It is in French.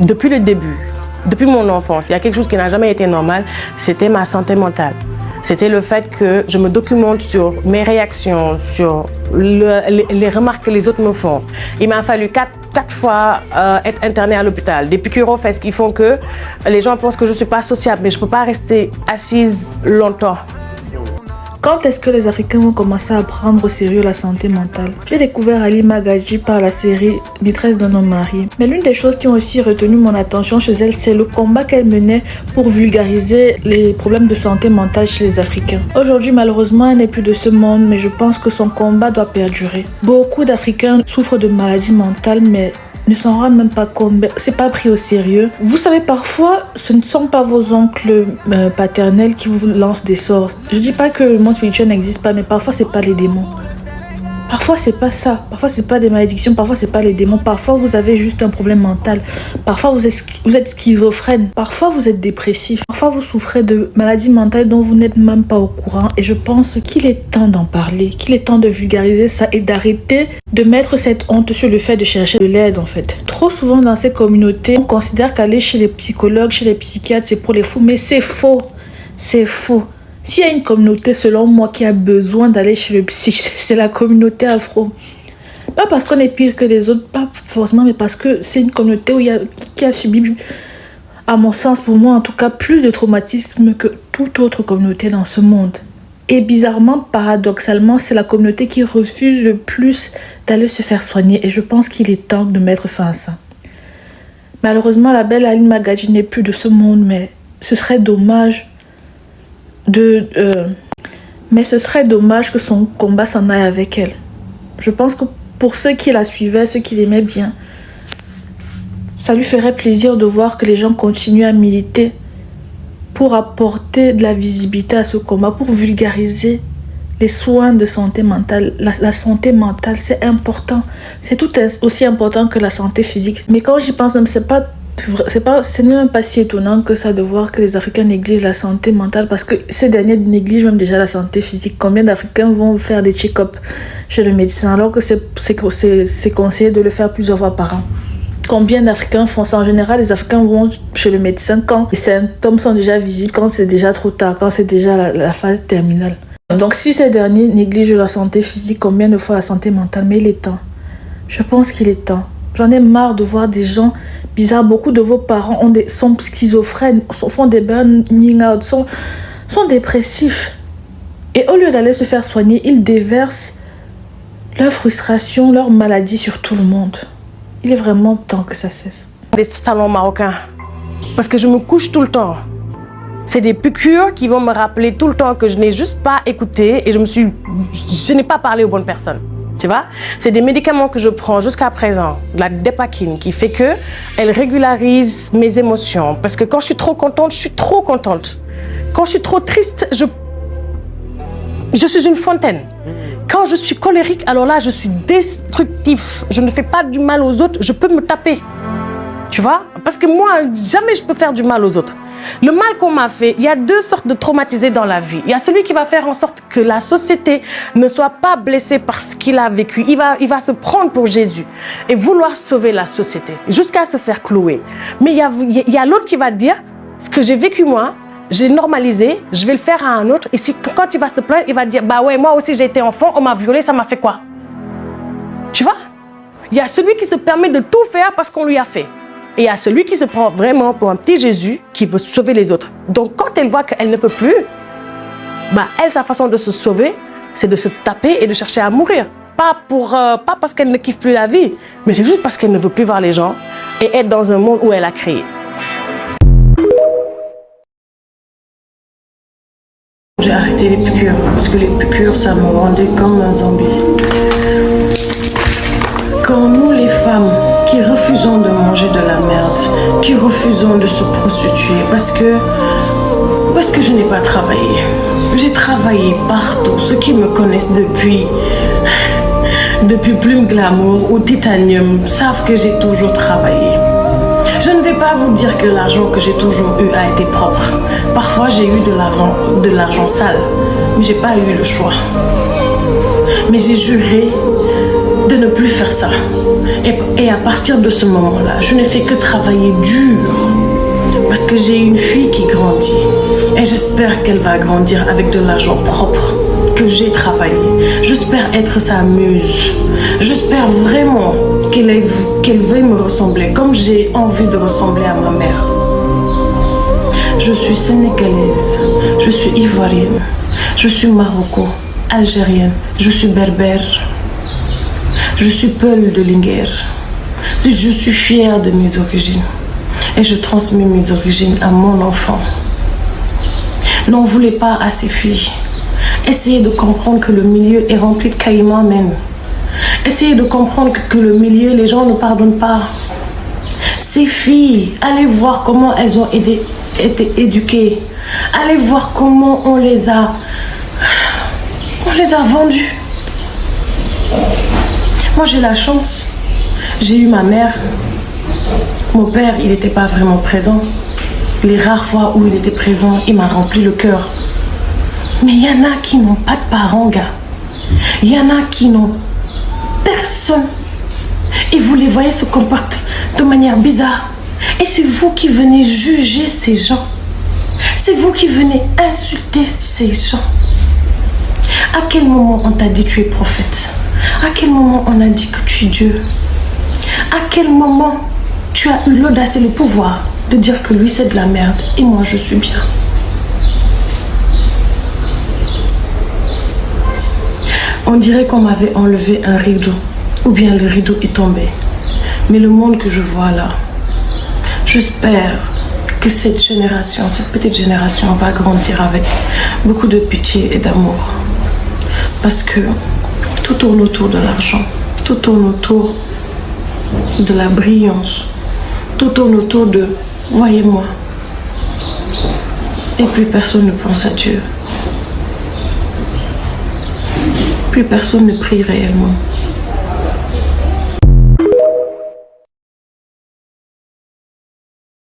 depuis le début, depuis mon enfance, il y a quelque chose qui n'a jamais été normal, c'était ma santé mentale. C'était le fait que je me documente sur mes réactions, sur les remarques que les autres me font. Il m'a fallu quatre fois être internée à l'hôpital. Des piqûres aux fesses qui font que les gens pensent que je ne suis pas sociable, mais je ne peux pas rester assise longtemps. Quand est-ce que les Africains vont commencer à prendre au sérieux la santé mentale? J'ai découvert Halima Gadji par la série Maîtresse d'un homme marié. Mais l'une des choses qui ont aussi retenu mon attention chez elle, c'est le combat qu'elle menait pour vulgariser les problèmes de santé mentale chez les Africains. Aujourd'hui, malheureusement, elle n'est plus de ce monde, mais je pense que son combat doit perdurer. Beaucoup d'Africains souffrent de maladies mentales, mais ne s'en rendent même pas compte, c'est pas pris au sérieux. Vous savez, parfois, ce ne sont pas vos oncles paternels qui vous lancent des sorts. Je dis pas que le monde spirituel n'existe pas, mais parfois c'est pas les démons. Parfois c'est pas ça, parfois c'est pas des malédictions, parfois c'est pas les démons, parfois vous avez juste un problème mental, parfois vous êtes schizophrène, parfois vous êtes dépressif, parfois vous souffrez de maladies mentales dont vous n'êtes même pas au courant, et je pense qu'il est temps d'en parler, qu'il est temps de vulgariser ça et d'arrêter de mettre cette honte sur le fait de chercher de l'aide en fait. Trop souvent dans ces communautés, on considère qu'aller chez les psychologues, chez les psychiatres, c'est pour les fous, mais c'est faux, c'est faux. S'il y a une communauté, selon moi, qui a besoin d'aller chez le psy, c'est la communauté afro. Pas parce qu'on est pire que les autres, pas forcément, mais parce que c'est une communauté qui a subi, à mon sens, pour moi en tout cas, plus de traumatisme que toute autre communauté dans ce monde. Et bizarrement, paradoxalement, c'est la communauté qui refuse le plus d'aller se faire soigner. Et je pense qu'il est temps de mettre fin à ça. Malheureusement, la belle Halima Gadji n'est plus de ce monde, mais ce serait dommage mais ce serait dommage que son combat s'en aille avec elle. Je pense que pour ceux qui la suivaient, ceux qui l'aimaient bien, ça lui ferait plaisir de voir que les gens continuent à militer pour apporter de la visibilité à ce combat, pour vulgariser les soins de santé mentale. La santé mentale, c'est important. C'est tout aussi important que la santé physique. Mais quand j'y pense, même, ce n'est même pas si étonnant que ça de voir que les Africains négligent la santé mentale, parce que ces derniers négligent même déjà la santé physique. Combien d'Africains vont faire des check-up chez le médecin alors que c'est conseillé de le faire plusieurs fois par an? Combien d'Africains font ça? En général, les Africains vont chez le médecin quand les symptômes sont déjà visibles, quand c'est déjà trop tard, quand c'est déjà la phase terminale. Donc si ces derniers négligent la santé physique, combien de fois la santé mentale? Mais il est temps. Je pense qu'il est temps. J'en ai marre de voir des gens bizarres. Beaucoup de vos parents sont schizophrènes, font des burning out, sont dépressifs. Et au lieu d'aller se faire soigner, ils déversent leur frustration, leur maladie sur tout le monde. Il est vraiment temps que ça cesse. Des salons marocains, parce que je me couche tout le temps. C'est des piqûres qui vont me rappeler tout le temps que je n'ai juste pas écouté et je n'ai pas parlé aux bonnes personnes. Tu vois, c'est des médicaments que je prends jusqu'à présent, la Dépakine, qui fait que elle régularise mes émotions. Parce que quand je suis trop contente, je suis trop contente. Quand je suis trop triste, je suis une fontaine. Quand je suis colérique, alors là, je suis destructif. Je ne fais pas du mal aux autres, je peux me taper. Tu vois? Parce que moi, jamais je peux faire du mal aux autres. Le mal qu'on m'a fait, il y a deux sortes de traumatisés dans la vie. Il y a celui qui va faire en sorte que la société ne soit pas blessée par ce qu'il a vécu. Il va se prendre pour Jésus et vouloir sauver la société jusqu'à se faire clouer. Mais il y a l'autre qui va dire, ce que j'ai vécu moi, j'ai normalisé, je vais le faire à un autre. Et quand il va se plaindre, il va dire, bah ouais, moi aussi j'ai été enfant, on m'a violé, ça m'a fait quoi? Tu vois? Il y a celui qui se permet de tout faire parce qu'on lui a fait. Et il y a celui qui se prend vraiment pour un petit Jésus qui veut sauver les autres. Donc quand elle voit qu'elle ne peut plus, bah elle, sa façon de se sauver, c'est de se taper et de chercher à mourir. Pas parce qu'elle ne kiffe plus la vie, mais c'est juste parce qu'elle ne veut plus voir les gens et être dans un monde où elle a créé. J'ai arrêté les piqûres, parce que les piqûres, ça me rendait comme un zombie. Quand nous, les femmes, qui refusons de manger de la merde, qui refusons de se prostituer, parce que je n'ai pas travaillé. J'ai travaillé partout. Ceux qui me connaissent depuis Plume Glamour ou Titanium savent que j'ai toujours travaillé. Je ne vais pas vous dire que l'argent que j'ai toujours eu a été propre. Parfois, j'ai eu de l'argent sale, mais j'ai pas eu le choix. Mais j'ai juré de ne plus faire ça. Et à partir de ce moment-là, je ne fais que travailler dur. Parce que j'ai une fille qui grandit. Et j'espère qu'elle va grandir avec de l'argent propre que j'ai travaillé. J'espère être sa muse. J'espère vraiment qu'elle veuille me ressembler comme j'ai envie de ressembler à ma mère. Je suis sénégalaise, je suis ivoirienne, je suis maroco, algérienne, je suis berbère, je suis peul de Linguère. Je suis fière de mes origines et je transmets mes origines à mon enfant. N'en voulez pas à ces filles. Essayez de comprendre que le milieu est rempli de caïmans même. Essayez de comprendre que le milieu, les gens ne pardonnent pas. Ces filles, allez voir comment elles ont été éduquées. Allez voir comment on les a vendues. Moi, j'ai la chance. J'ai eu ma mère. Mon père, il n'était pas vraiment présent. Les rares fois où il était présent, il m'a rempli le cœur. Mais il y en a qui n'ont pas de parents, gars. Il y en a qui n'ont personne. Et vous les voyez se comporter de manière bizarre. Et c'est vous qui venez juger ces gens. C'est vous qui venez insulter ces gens. À quel moment on t'a dit que tu es prophète? À quel moment on a dit que tu es Dieu? À quel moment tu as eu l'audace et le pouvoir de dire que lui c'est de la merde et moi je suis bien? On dirait qu'on m'avait enlevé un rideau, ou bien le rideau est tombé. Mais le monde que je vois là, j'espère que cette génération, cette petite génération va grandir avec beaucoup de pitié et d'amour. Parce que tout tourne autour de l'argent, tout tourne autour de la brillance, tout tourne autour de « voyez-moi ». Et plus personne ne pense à Dieu. Plus personne ne prie réellement.